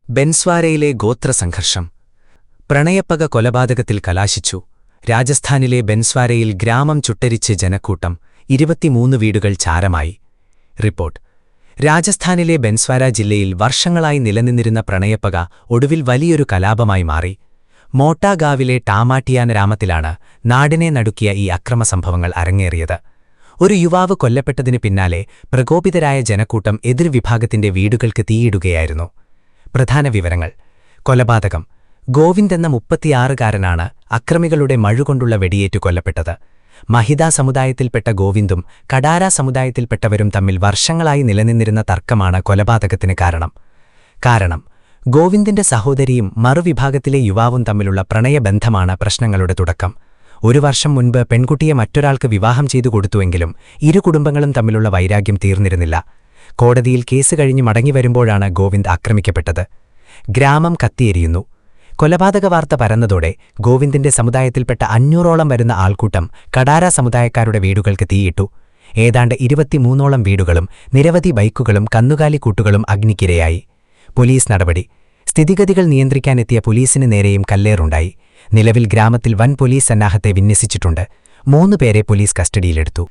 ബെൻസ്വാരയിലെ ഗോത്രസംഘർഷം. പ്രണയപ്പക കൊലപാതകത്തിൽ കലാശിച്ചു. രാജസ്ഥാനിലെ ബെൻസ്വാരയിൽ ഗ്രാമം ചുട്ടരിച്ച് ജനക്കൂട്ടം. 23 വീടുകൾ ചാരമായി. റിപ്പോർട്ട്. രാജസ്ഥാനിലെ ബെൻസ്വാര ജില്ലയിൽ വർഷങ്ങളായി നിലനിന്നിരുന്ന പ്രണയപ്പക ഒടുവിൽ വലിയൊരു കലാപമായി മാറി. മോട്ടാഗാവിലെ ടാമാട്ടിയാന ഗ്രാമത്തിലാണ് നാടിനെ നടുക്കിയ ഈ അക്രമസംഭവങ്ങൾ അരങ്ങേറിയത്. ഒരു യുവാവ് കൊല്ലപ്പെട്ടതിന് പിന്നാലെ പ്രകോപിതരായ ജനക്കൂട്ടം എതിർവിഭാഗത്തിന്റെ വീടുകൾക്ക് തീയിടുകയായിരുന്നു. പ്രധാന വിവരങ്ങൾ. കൊലപാതകം. ഗോവിന്ദ് എന്ന 36-കാരനാണ് അക്രമികളുടെ മഴുകൊണ്ടുള്ള വെടിയേറ്റു കൊല്ലപ്പെട്ടത്. മഹിദ സമുദായത്തിൽപ്പെട്ട ഗോവിന്ദും കഡാര സമുദായത്തിൽപ്പെട്ടവരും തമ്മിൽ വർഷങ്ങളായി നിലനിന്നിരുന്ന തർക്കമാണ് കൊലപാതകത്തിന് കാരണം ഗോവിന്ദിന്റെ സഹോദരിയും മറുവിഭാഗത്തിലെ യുവാവും തമ്മിലുള്ള പ്രണയബന്ധമാണ് പ്രശ്നങ്ങളുടെ തുടക്കം. 1 വർഷം മുൻപ് പെൺകുട്ടിയെ മറ്റൊരാൾക്ക് വിവാഹം ചെയ്തു കൊടുത്തുവെങ്കിലും ഇരു കുടുംബങ്ങളും തമ്മിലുള്ള വൈരാഗ്യം തീർന്നിരുന്നില്ല. കോടതിയിൽ കേസ് കഴിഞ്ഞ് മടങ്ങിവരുമ്പോഴാണ് ഗോവിന്ദ് ആക്രമിക്കപ്പെട്ടത്. ഗ്രാമം കത്തിയെരിയുന്നു. കൊലപാതക വാർത്ത പരന്നതോടെ ഗോവിന്ദിന്റെ സമുദായത്തിൽപ്പെട്ട 500ഓളം വരുന്ന ആൾക്കൂട്ടം കഡാര സമുദായക്കാരുടെ വീടുകൾക്ക് തീയിട്ടു. ഏതാണ്ട് 23ഓളം വീടുകളും നിരവധി ബൈക്കുകളും കന്നുകാലിക്കൂട്ടുകളും അഗ്നിക്കിരയായി. പോലീസ് നടപടി. സ്ഥിതിഗതികൾ നിയന്ത്രിക്കാനെത്തിയ പോലീസിന് നേരെയും കല്ലേറുണ്ടായി. നിലവിൽ ഗ്രാമത്തിൽ വൻ പോലീസ് സന്നാഹത്തെ വിന്യസിച്ചിട്ടുണ്ട്. 3 പേരെ പോലീസ് കസ്റ്റഡിയിലെടുത്തു.